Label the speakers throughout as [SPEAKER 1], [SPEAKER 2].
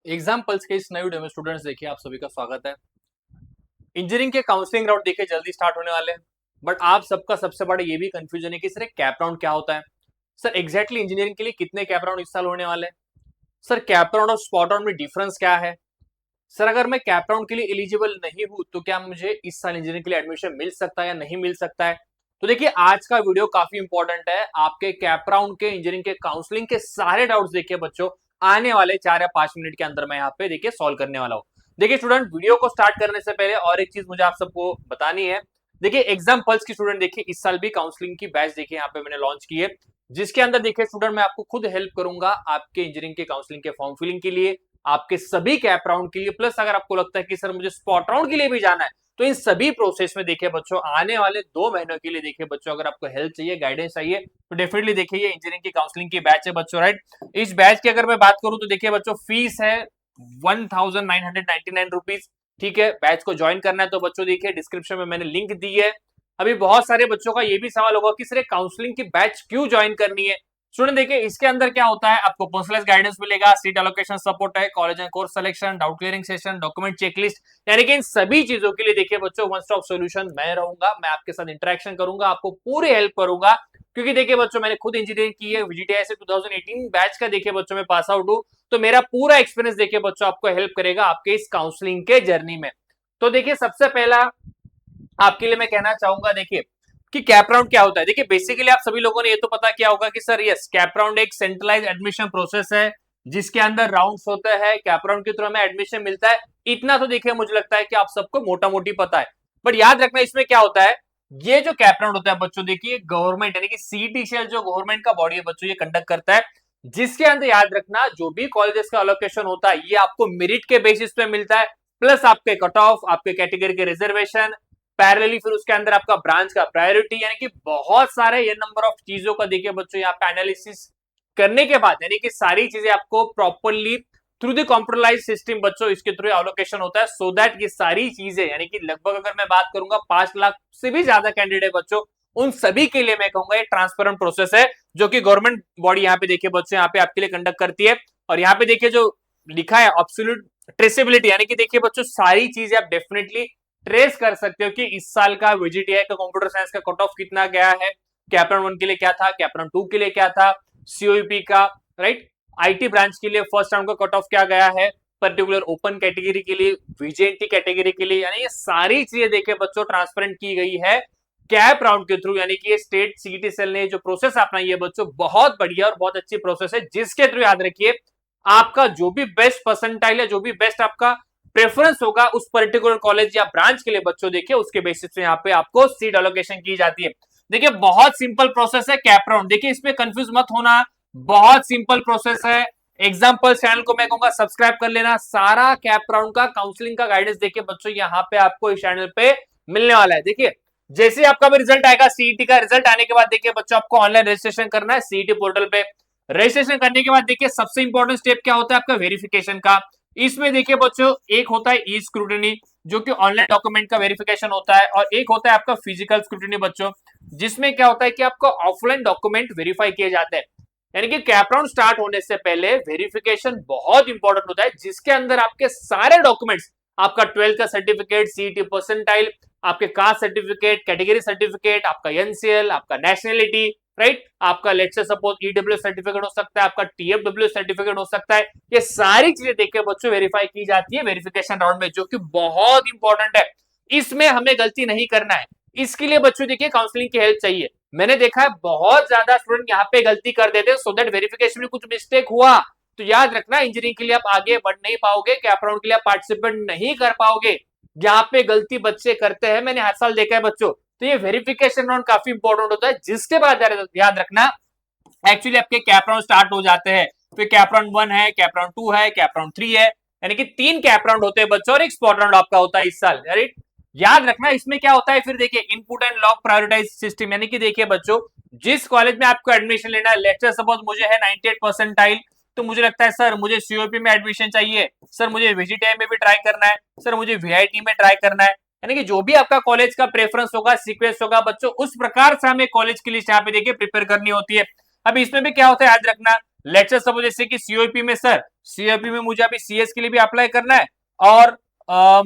[SPEAKER 1] Examples के इस नए वीडियो में स्टूडेंट्स देखिए आप सभी का स्वागत है। इंजीनियरिंग के काउंसलिंग राउंड देखिए जल्दी स्टार्ट होने वाले हैं, बट आप सबका सबसे बड़ा ये भी कंफ्यूजन है कि सर कैप राउंड क्या होता है। सर एग्जैक्टली इंजीनियरिंग के लिए कितने कैप राउंड इस साल होने वाले हैं। सर कैप राउंड और स्पॉट राउंड में डिफरेंस क्या है। सर अगर मैं कैप राउंड के लिए एलिजिबल नहीं हूं तो क्या मुझे इस साल इंजीनियरिंग के लिए एडमिशन मिल सकता है या नहीं मिल सकता है। तो देखिए आज का वीडियो काफी इंपॉर्टेंट है, आपके कैप राउंड के इंजीनियरिंग के काउंसलिंग के सारे डाउट्स देखिए बच्चों आने वाले 4 या 5 मिनट के अंदर मैं यहाँ पे देखिए सॉल्व करने वाला हूँ। देखिए स्टूडेंट, वीडियो को स्टार्ट करने से पहले और एक चीज मुझे आप सबको बतानी है। देखिए एग्जाम पल्स की स्टूडेंट देखिए इस साल भी काउंसलिंग की बैच देखिए यहाँ पे मैंने लॉन्च की है, जिसके अंदर देखिए स्टूडेंट मैं आपको खुद हेल्प करूंगा आपके इंजीनियरिंग के काउंसलिंग के फॉर्म फिलिंग के लिए, आपके सभी कैप राउंड के लिए, प्लस अगर आपको लगता है कि सर मुझे स्पॉट राउंड के लिए भी जाना है तो इन सभी प्रोसेस में देखिए बच्चों आने वाले 2 महीनों के लिए देखिए बच्चों अगर आपको हेल्प चाहिए, गाइडेंस चाहिए तो डेफिनेटली देखिए ये इंजीनियरिंग की काउंसलिंग की बैच है बच्चों, राइट। इस बैच की अगर मैं बात करूं तो देखिए बच्चों फीस है 1999 रुपीज। ठीक है, बैच को ज्वाइन करना है तो बच्चों देखिए डिस्क्रिप्शन में मैंने लिंक दी है। अभी बहुत सारे बच्चों का ये भी सवाल होगा कि सर काउंसलिंग की बैच क्यों ज्वाइन करनी है। स्टूडेंट देखिए इसके अंदर क्या होता है, आपको पर्सनलाइज गाइडेंस मिलेगा, सीट एलोकेशन सपोर्ट है, college and course selection, doubt clearing session, document checklist, यानी कि इन सभी चीजों के लिए देखिए बच्चों वन स्टॉप सॉल्यूशन मैं रहूंगा, मैं आपके साथ इंटरेक्शन करूंगा, आपको पूरी हेल्प करूंगा। क्योंकि देखिए बच्चों मैंने खुद इंजीनियरिंग की है, VGTI से 2018 बैच का देखिए बच्चों में पास आउट हूं, तो मेरा पूरा एक्सपीरियंस देखिए बच्चों आपको हेल्प करेगा आपके इस काउंसलिंग के जर्नी में। तो देखिए सबसे पहला आपके लिए मैं कहना चाहूंगा देखिए कि कैप राउंड क्या होता है। देखिए बेसिकली आप सभी लोगों ने ये तो पता किया होगा कि सर यस कैप राउंड एक सेंट्रलाइज एडमिशन प्रोसेस है जिसके अंदर राउंड्स होते हैं, कैप राउंड के थ्रू हमें एडमिशन मिलता है। इतना तो देखिए मुझे लगता है कि आप सबको मोटा मोटी पता है, बट याद रखना इसमें क्या होता है। ये जो कैप राउंड होता है बच्चों देखिए गवर्नमेंट यानी कि CET जो गवर्नमेंट का बॉडी है बच्चों ये कंडक्ट करता है, जिसके अंदर याद रखना जो भी कॉलेजेस का अलोकेशन होता है ये आपको मेरिट के बेसिस पे मिलता है, प्लस आपके कट ऑफ, आपके कैटेगरी के रिजर्वेशन, पैरेलली फिर उसके अंदर आपका ब्रांच का प्रायोरिटी, यानी कि बहुत सारे ये नंबर ऑफ चीजों का देखिए बच्चों यहाँ पे एनालिसिस करने के बाद यानी कि सारी चीजें आपको properly through the computerise system बच्चों इसके थ्रू एलोकेशन होता है, सो दैट ये सारी चीजें यानी कि लगभग अगर मैं बात करूंगा 5 लाख से भी ज्यादा कैंडिडेट बच्चों उन सभी के लिए मैं कहूंगा ये ट्रांसपेरेंट प्रोसेस है जो कि गवर्नमेंट बॉडी यहाँ पे देखिए बच्चों यहाँ पे आपके लिए कंडक्ट करती है। और यहाँ पे देखिए जो लिखा है एब्सोल्यूट ट्रेसेबिलिटी, यानी कि देखिए बच्चों सारी चीजें आप डेफिनेटली ट्रेस कर सकते हो कि इस साल का VGTI का कंप्यूटर साइंस का कट ऑफ कितना गया है, कैपराउंड 1 के लिए क्या था, कैपराउंड 2 के लिए क्या था, COEP का, राइट, IT ब्रांच के लिए फर्स्ट राउंड का कट ऑफ क्या गया है, पर्टिकुलर ओपन कैटेगरी के लिए, VJNT कैटेगरी के लिए, यानी ये सारी चीजें देखिए बच्चों ट्रांसपेरेंट की गई है कैप राउंड के थ्रू। यानी कि ये स्टेट CET सेल ने जो प्रोसेस अपनाई है बच्चों बहुत बढ़िया और बहुत अच्छी प्रोसेस है, जिसके थ्रू याद रखिए आपका जो भी बेस्ट परसेंटाइल है, जो भी बेस्ट आपका प्रेफरेंस होगा उस पर्टिकुलर कॉलेज या ब्रांच के लिए बच्चों देखिए उसके बेसिस पे यहाँ पे आपको सीट एलोकेशन की जाती है। देखिए बहुत सिंपल प्रोसेस है कैप राउंड, देखिए इसमें कंफ्यूज मत होना, बहुत सिंपल प्रोसेस है। एग्जाम्पल चैनल को मैं कहूंगा सब्सक्राइब कर लेना, सारा कैप राउंड का काउंसलिंग का गाइडेंस देखिए बच्चों यहाँ पे आपको इस चैनल पे मिलने वाला है। देखिए जैसे आपका भी रिजल्ट आएगा, CET का रिजल्ट आने के बाद देखिए बच्चों आपको ऑनलाइन रजिस्ट्रेशन करना है CET पोर्टल पे। रजिस्ट्रेशन करने के बाद देखिए सबसे इंपॉर्टेंट स्टेप क्या होता है आपका वेरिफिकेशन का। इसमें देखिए बच्चों एक होता है ई स्क्रूटनी जो कि ऑनलाइन डॉक्यूमेंट का वेरिफिकेशन होता है, और एक होता है आपका फिजिकल स्क्रूटनी बच्चों, जिसमें क्या होता है कि आपका ऑफलाइन डॉक्यूमेंट वेरीफाई किए जाते हैं। यानी कि कैप राउंड स्टार्ट होने से पहले वेरिफिकेशन बहुत इंपॉर्टेंट होता है, जिसके अंदर आपके सारे डॉक्यूमेंट्स, आपका 12th का सर्टिफिकेट, CET परसेंटाइल, आपके कास्ट सर्टिफिकेट, कैटेगरी सर्टिफिकेट, आपका NCL, आपका नेशनलिटी, राइट, आपका let's say suppose EWS certificate हो सकता है, आपका TFW सर्टिफिकेट हो सकता है, ये सारी चीजें देखिए बच्चों वेरीफाई की जाती है वेरिफिकेशन राउंड में, जो कि बहुत इंपॉर्टेंट है। इसमें हमें गलती नहीं करना है, इसके लिए बच्चों देखिए काउंसलिंग की हेल्प चाहिए। मैंने देखा है बहुत ज्यादा स्टूडेंट यहाँ पे गलती कर देते हैं, सो दैट वेरिफिकेशन में कुछ मिस्टेक हुआ तो याद रखना इंजीनियरिंग के लिए आप आगे बढ़ नहीं पाओगे, कैप राउंड के लिए आप पार्टिसिपेट नहीं कर पाओगे। यहाँ पे गलती बच्चे करते हैं, मैंने हर साल देखा है बच्चों, तो ये वेरिफिकेशन राउंड काफी इंपॉर्टेंट होता है, जिसके बाद याद रखना एक्चुअली आपके कैप राउंड स्टार्ट हो जाते हैं। फिर कैप राउंड 1 है, कैप राउंड 2 है, कैप राउंड 3 है, यानी कि 3 कैप राउंड होते हैं बच्चों और एक स्पॉट राउंड आपका होता है इस साल, राइट। याद रखना इसमें क्या होता है, फिर देखिए input and lock prioritise system, यानी कि देखिए बच्चों जिस कॉलेज में आपको एडमिशन लेना है, लेट्स सपोज मुझे है 98 परसेंटाइल, तो मुझे लगता है सर मुझे COP में एडमिशन चाहिए, सर मुझे VGTI में भी ट्राई करना है, सर मुझे VIT में ट्राई करना है, यानी कि जो भी आपका कॉलेज का प्रेफरेंस होगा, सीक्वेंस होगा बच्चों, उस प्रकार से हमें कॉलेज की लिस्ट यहाँ पे देखिए प्रिपेयर करनी होती है। अब इसमें भी क्या होता है याद रखना, लेट्स से सपोज जैसे कि सीओपी में सर, सीओपी में मुझे अभी सीएस के लिए भी अप्लाई करना है और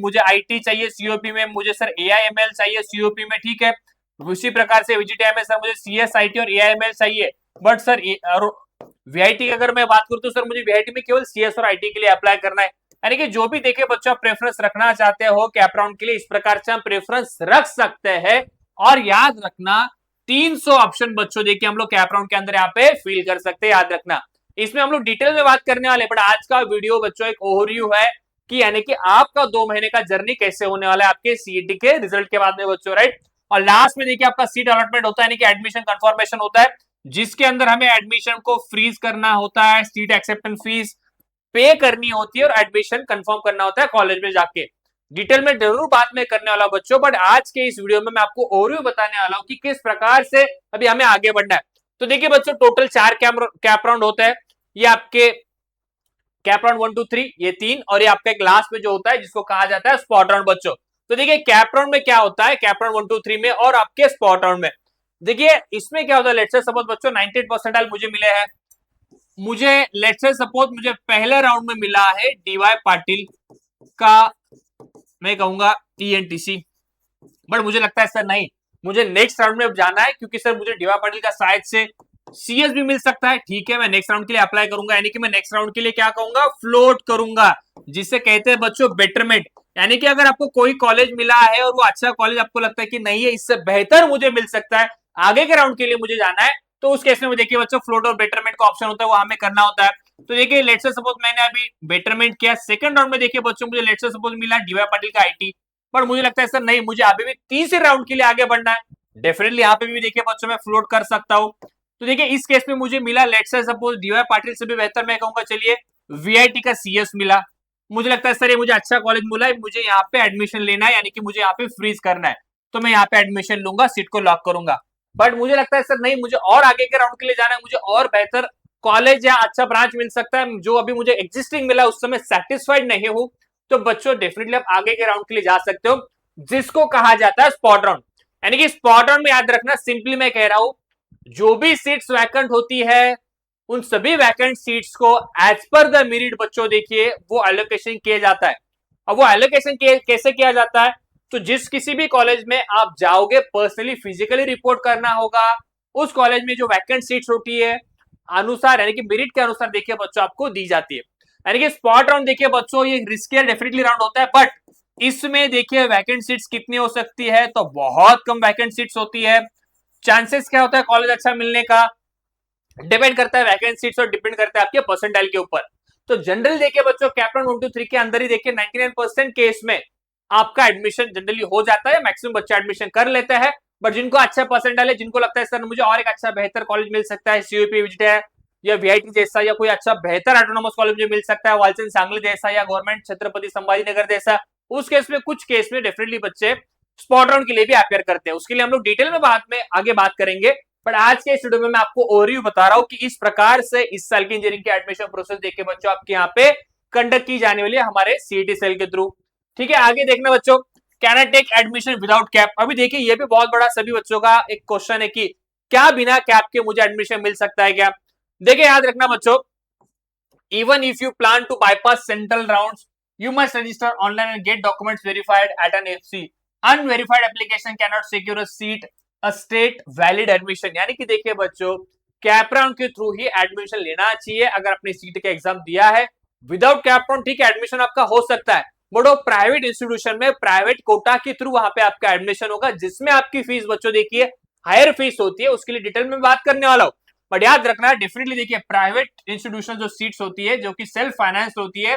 [SPEAKER 1] मुझे आईटी चाहिए सीओपी में, मुझे सर एआईएमएल चाहिए सीओपी में, ठीक है। उसी प्रकार से वीजीटीआई में सर मुझे सीएस आईटी और एआईएमएल चाहिए, बट सर वीआईटी की अगर मैं बात करूं तो सर मुझे वीआईटी में केवल सीएस और आईटी के लिए अप्लाई करना है। यानी कि जो भी देखिए बच्चों आप प्रेफरेंस रखना चाहते हो कैप राउंड के लिए, इस प्रकार से हम प्रेफरेंस रख सकते हैं। और याद रखना 300 ऑप्शन बच्चों देखिए हम लोग कैप राउंड के अंदर यहाँ पे फिल कर सकते हैं, याद रखना। इसमें हम लोग डिटेल में बात करने वाले, बट आज का वीडियो बच्चों एक ओवरव्यू है कि यानी कि आपका 2 महीने का जर्नी कैसे होने वाला है आपके सीईटी के रिजल्ट के बाद में बच्चों, राइट। और लास्ट में देखिए आपका सीट अलॉटमेंट होता है, यानी कि एडमिशन कंफर्मेशन होता है, जिसके अंदर हमें एडमिशन को फ्रीज करना होता है, सीट एक्सेप्टेंस फीस पे करनी होती है और एडमिशन कंफर्म करना होता है कॉलेज में जाके। डिटेल में जरूर बात में करने वाला बच्चों, बट आज के इस वीडियो में मैं आपको ओवरव्यू बताने वाला हूं कि किस प्रकार से अभी हमें आगे बढ़ना है। तो देखिए बच्चों टोटल 4 कैप राउंड होता है, ये आपके कैप राउंड 1 2 3 ये 3, और ये आपका एक लास्ट में जो होता है जिसको कहा जाता है स्पॉट राउंड बच्चों। तो देखिए कैप राउंड में क्या होता है, कैप राउंड 1 2 3 में और आपके स्पॉट राउंड में देखिए इसमें क्या होता है। लेट्स से सपोज बच्चों 98% मुझे मिले हैं, मुझे लेट्स से सपोज मुझे पहले राउंड में मिला है डीवाई पाटिल का, मैं कहूंगा टीएनटीसी, बट मुझे लगता है सर नहीं, मुझे नेक्स्ट राउंड में जाना है, क्योंकि सर मुझे डीवाई पाटिल का शायद से सीएस भी मिल सकता है, ठीक है। मैं नेक्स्ट राउंड के लिए अप्लाई करूंगा, यानी कि मैं नेक्स्ट राउंड के लिए क्या कहूंगा, फ्लोट करूंगा, जिसे कहते हैं बच्चों बेटरमेंट। यानी कि अगर आपको कोई कॉलेज मिला है और वो अच्छा कॉलेज आपको लगता है कि नहीं है, इससे बेहतर मुझे मिल सकता है, आगे के राउंड के लिए मुझे जाना है, तो उस केस में देखिए बच्चों फ्लोट और बेटरमेंट का ऑप्शन होता है, वो हमें करना होता है। तो देखिए लेट्स से सपोज मैंने अभी बेटरमेंट किया, सेकंड राउंड में देखिए बच्चों मुझे लेट्स से सपोज मिला डीवाई पाटिल का आईटी, पर मुझे लगता है सर नहीं, मुझे अभी भी तीसरे राउंड के लिए आगे बढ़ना है, डेफिनेटली यहाँ पे भी देखिए बच्चों मैं फ्लोट कर सकता हूँ। तो देखिए इस केस में मुझे मिला let's say suppose D Y Patil से भी बेहतर मैं कहूंगा चलिए वीआईटी का सीएस मिला, मुझे लगता है सर ये मुझे अच्छा कॉलेज मिला है, मुझे यहाँ पे एडमिशन लेना है, यानी कि मुझे यहाँ पे फ्रीज करना है, तो मैं यहाँ पे एडमिशन लूंगा, सीट को लॉक करूंगा। बट मुझे लगता है सर नहीं, मुझे और आगे के राउंड के लिए जाना है, मुझे और बेहतर कॉलेज या अच्छा ब्रांच मिल सकता है, जो अभी मुझे एग्जिस्टिंग मिला उस समय सेटिस्फाइड नहीं हूं, तो बच्चों डेफिनेटली आप आगे के राउंड के लिए जा सकते हो, जिसको कहा जाता है स्पॉट राउंड। यानी कि स्पॉट राउंड में याद रखना, सिंपली मैं कह रहा हूं जो भी सीट्स वैकेंट होती है उन सभी वैकेंट सीट्स को एज पर द मेरिट बच्चों देखिए वो एलोकेशन किया जाता है। अब वो एलोकेशन कैसे किया जाता है, तो जिस किसी भी कॉलेज में आप जाओगे पर्सनली फिजिकली रिपोर्ट करना होगा, उस कॉलेज में जो वैकेंट सीट्स होती है अनुसार, यानी कि मेरिट के अनुसार देखिए बच्चों आपको दी जाती है। यानी कि स्पॉट राउंड देखिए बच्चों ये रिस्की डेफिनेटली राउंड होता है, बट इसमें देखिए वैकेंट सीट्स कितनी हो सकती है, तो बहुत कम वैकेंट सीट्स होती है। चांसेस क्या होता है कॉलेज अच्छा मिलने का, डिपेंड करता है वैकेंट सीट्स और डिपेंड करता है आपके परसेंटाइल के ऊपर। तो जनरल देखिए बच्चों कैप राउंड 1 2 3 के अंदर ही देखिए 99% केस में आपका एडमिशन जनरली हो जाता है, मैक्सिमम बच्चा एडमिशन कर लेता है। बट जिनको अच्छा परसेंटाइल है, जिनको लगता है सर मुझे और एक अच्छा बेहतर कॉलेज मिल सकता है, सीयूपी विजिटर या वीआईटी जैसा, या कोई अच्छा बेहतर ऑटोनोमस कॉलेज मुझे मिल सकता है, वालचंद सांगली जैसा या गवर्नमेंट छत्रपति संभाजीनगर जैसा, उस केस में कुछ केस में डेफिनेटली बच्चे स्पॉट राउंड के लिए भी अपेयर करते हैं। उसके लिए हम लोग डिटेल में बाद में आगे बात करेंगे, बट आज के इस वीडियो में मैं आपको ओवरव्यू बता रहा हूं कि इस प्रकार से इस साल की इंजीनियरिंग के एडमिशन प्रोसेस देखिए बच्चों आपके यहाँ पे कंडक्ट की जाने वाली है हमारे सीईटी सेल के थ्रू। ठीक है, आगे देखना बच्चों, can I take admission without CAP. अभी देखिए ये भी बहुत बड़ा सभी बच्चों का एक क्वेश्चन है कि क्या बिना कैप के मुझे एडमिशन मिल सकता है क्या। देखिए याद रखना बच्चों, even if you plan to bypass central rounds you must register online and get documents verified at an FC. Unverified application cannot secure a seat, a state valid admission. यानी कि देखिए बच्चों कैप राउंड के through ही admission लेना चाहिए अगर अपनी seat का एग्जाम दिया है। विदाउट कैप राउंड ठीक है एडमिशन आपका हो सकता है, बट वो प्राइवेट इंस्टीट्यूशन में प्राइवेट कोटा के थ्रू वहां पे आपका एडमिशन होगा, जिसमें आपकी फीस बच्चों देखिए हायर फीस होती है। उसके लिए डिटेल में बात करने वाला हूं, बट याद रखना डेफिनेटली देखिए प्राइवेट इंस्टीट्यूशन जो सीट्स होती है जो कि सेल्फ फाइनेंस होती है,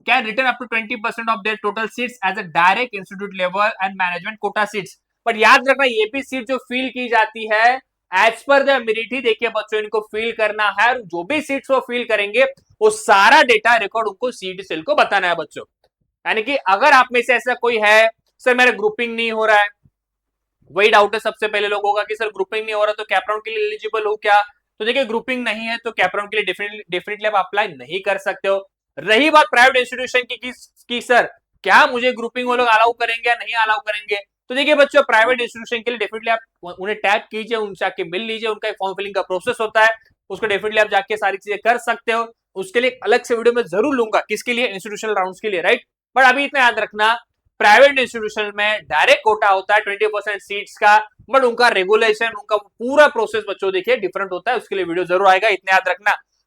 [SPEAKER 1] can return up to 20% of their total seats as a direct institute level and management quota seats. पर याद रखना ये भी सीट जो फिल की जाती है एज पर द मेरिट ही देखिए बच्चों इनको फिल करना है, और जो भी सीट्स वो फिल करेंगे वो सारा डेटा रिकॉर्ड उनको सीईटी सेल को बताना है बच्चों। यानी कि अगर आप में से ऐसा कोई है सर मेरा ग्रुपिंग नहीं हो रहा है, वही डाउट है सबसे पहले लोगों का कि सर ग्रुपिंग नहीं हो रहा तो कैप राउंड के लिए एलिजिबल हो क्या। तो देखिए ग्रुपिंग नहीं है तो कैप राउंड के लिए डेफिनेटली आप अप्लाई नहीं कर सकते हो। रही बात प्राइवेट इंस्टीट्यूशन की सर क्या मुझे ग्रुपिंग वो लोग अलाउ करेंगे या नहीं अलाउ करेंगे, तो देखिए बच्चों प्राइवेट इंस्टीट्यूशन के लिए डेफिनेटली आप उन्हें टैग कीजिए, उनसे आके मिल लीजिए, उनका एक फॉर्म फिलिंग का प्रोसेस होता है, उसको डेफिनेटली आप जाके सारी चीजें कर सकते हो। उसके लिए अलग से वीडियो में जरूर लूंगा, किसके लिए, इंस्टीट्यूशनल राउंड्स के लिए, राइट। बट अभी इतना याद रखना, प्राइवेट इंस्टीट्यूशन में डायरेक्ट कोटा होता है 20% सीट्स का, बट उनका रेगुलेशन, उनका पूरा प्रोसेस बच्चों देखिए डिफरेंट होता है। उसके लिए वीडियो जरूर आएगा, इतना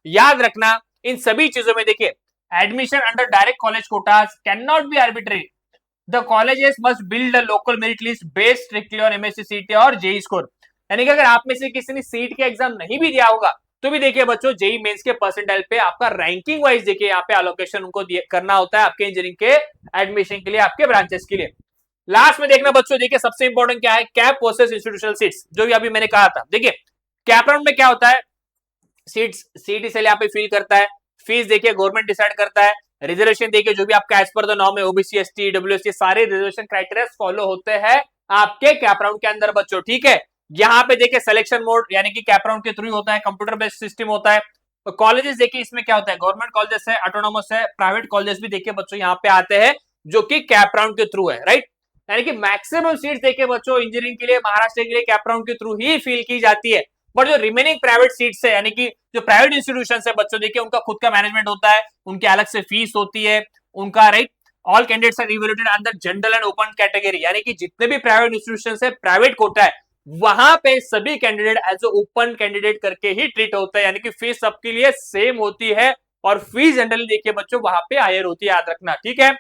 [SPEAKER 1] याद रखना इन सभी चीजों में। देखिए, admission under direct college quotas can not be arbitrary. The colleges must build a local merit list based strictly on MSc सीटी और जेई स्कोर। यानी कि अगर आप में से किसी ने सीट के एग्जाम नहीं भी दिया होगा तो भी देखिए बच्चों, जेई मेंस के परसेंटाइल पे आपका रैंकिंग वाइज देखिए यहाँ पे एलोकेशन उनको करना होता है आपके इंजीनियरिंग के एडमिशन के लिए, आपके ब्रांचेस के लिए। लास्ट में देखना बच्चों, देखिए सबसे इंपॉर्टेंट क्या है, कैप वर्सेस इंस्टीट्यूशनल सीट्स, जो भी अभी मैंने कहा था। देखिए कैप राउंड में क्या होता है, सीट्स सीटी सेल यहाँ पे फिल करता है, फीस देखिए गवर्नमेंट डिसाइड करता है, रिजर्वेशन देखिए जो भी आपका एज पर द नॉर्म है, ओबीसी एसटी डब्ल्यूएससी सारे रिजर्वेशन क्राइटेरिया फॉलो होते हैं आपके कैप राउंड के अंदर बच्चों, ठीक है। यहाँ पे देखिए सिलेक्शन मोड यानी कि कैप राउंड के थ्रू होता है, कंप्यूटर बेस्ड सिस्टम होता है। तो कॉलेजेस देखिए इसमें क्या होता है, गवर्नमेंट कॉलेजेस है, ऑटोनॉमस है, प्राइवेट कॉलेजेस भी देखिए बच्चों यहाँ पे आते हैं जो कि कैप राउंड के थ्रू है, राइट। यानी कि मैक्सिमम सीट्स देखिए बच्चों इंजीनियरिंग के लिए महाराष्ट्र के लिए कैप राउंड के थ्रू ही फिल की जाती है। बट जो रिमेनिंग प्राइवेट सीट्स है यानी कि जो प्राइवेट इंस्टीट्यूशन है बच्चों, देखिए उनका खुद का मैनेजमेंट होता है, उनके अलग से फीस होती है उनका, right. All candidates are evaluated under general and open category, यानी कि जितने भी प्राइवेट इंस्टीट्यूशन है, प्राइवेट कोटा है, वहां पे सभी कैंडिडेट एज ओपन कैंडिडेट करके ही ट्रीट होता है, यानी कि फीस सबके लिए सेम होती है और फीस जनरली देखिए बच्चों वहां पे हायर होती है, याद रखना, ठीक है।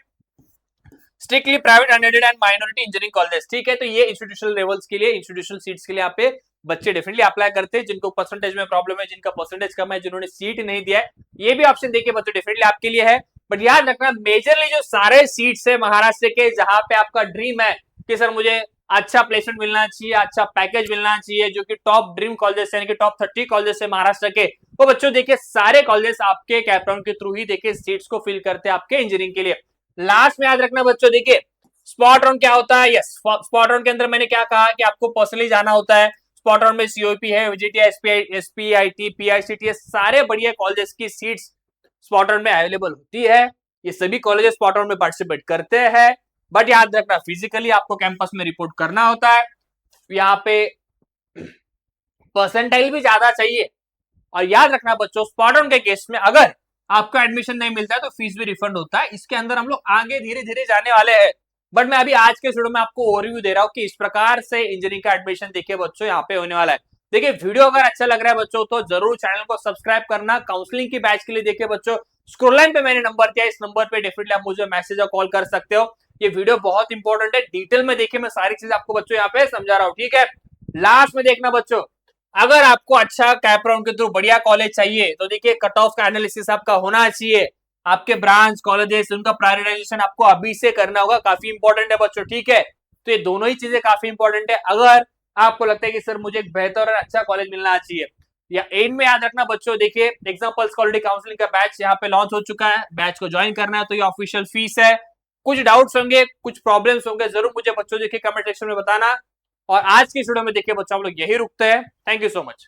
[SPEAKER 1] Strictly private unaided and minority engineering college, ठीक है। तो ये इंस्टीट्यूशनल लेवल्स के लिए, इंस्टीट्यूशनल सीट्स के लिए यहाँ पे बच्चे डेफिनेटली अप्लाई करते हैं जिनको परसेंटेज में प्रॉब्लम है, जिनका परसेंटेज कम है, जिन्होंने सीट नहीं दिया है, ये भी ऑप्शन देखिए बच्चों डेफिनेटली आपके लिए है। बट याद रखना मेजरली जो सारे सीट्स है महाराष्ट्र के, जहां पे आपका ड्रीम है कि सर मुझे अच्छा प्लेसमेंट मिलना चाहिए, अच्छा पैकेज मिलना चाहिए, जो कि टॉप ड्रीम कॉलेजेस यानी कि टॉप 30 कॉलेजेस है महाराष्ट्र के, वो बच्चों देखिए सारे कॉलेजेस आपके कैप राउंड के थ्रू ही देखिए सीट्स को फिल करते हैं आपके इंजीनियरिंग के लिए। लास्ट में याद रखना बच्चों, देखिए स्पॉट राउंड क्या होता है, यस स्पॉट राउंड के अंदर मैंने क्या कहा कि आपको पर्सनली जाना होता है। स्पॉट राउंड में सीओपी है, विजिटिया, एसपीआईटी, पीआईसीटी, सारे बढ़िया कॉलेजेस की सीट्स स्पॉट राउंड में अवेलेबल होती है। ये सभी कॉलेजेस स्पॉट राउंड में पार्टिसिपेट करते हैं, बट याद रखना फिजिकली आपको कैंपस में रिपोर्ट करना होता है। यहाँ पे परसेंटाइल भी ज्यादा चाहिए, और याद रखना बच्चों स्पॉट राउंड के केस में अगर आपका एडमिशन नहीं मिलता है तो फीस भी रिफंड होता है। इसके अंदर हम लोग आगे धीरे धीरे जाने वाले हैं, बट मैं अभी आज के वीडियो में आपको ओवरव्यू दे रहा हूँ कि इस प्रकार से इंजीनियरिंग का एडमिशन देखिए बच्चों यहाँ पे होने वाला है। देखिए वीडियो अगर अच्छा लग रहा है बच्चों तो जरूर चैनल को सब्सक्राइब करना। काउंसलिंग की बैच के लिए देखिए बच्चों स्क्रॉल लाइन पे मैंने नंबर दिया, इस नंबर पे डेफिनेटली आप मुझे मैसेज और कॉल कर सकते हो। ये वीडियो बहुत इंपॉर्टेंट है, डिटेल में देखिए मैं सारी चीज आपको बच्चों यहाँ पे समझा रहा हूँ, ठीक है। लास्ट में देखना बच्चों, अगर आपको अच्छा कैप राउंड के थ्रू बढ़िया कॉलेज चाहिए तो देखिए कट ऑफ का एनालिसिस आपका होना चाहिए, आपके ब्रांच कॉलेजेस उनका प्रायोरिटाइजेशन आपको अभी से करना होगा, काफी इंपॉर्टेंट है बच्चों, ठीक है। तो ये दोनों ही चीजें काफी इंपॉर्टेंट है। अगर आपको लगता है कि सर मुझे एक बेहतर और अच्छा कॉलेज मिलना चाहिए, या एंड में याद रखना बच्चों, देखिए एग्जाम्पल्स क्वालिटी काउंसलिंग का बैच यहाँ पे लॉन्च हो चुका है, बैच को ज्वाइन करना है तो ये ऑफिशियल फीस है। कुछ डाउट्स होंगे, कुछ प्रॉब्लम्स होंगे, जरूर मुझे बच्चों देखिए कमेंट सेक्शन में बताना। और आज की वीडियो में देखिए बच्चों हम लोग यही रुकते हैं। Thank you so much.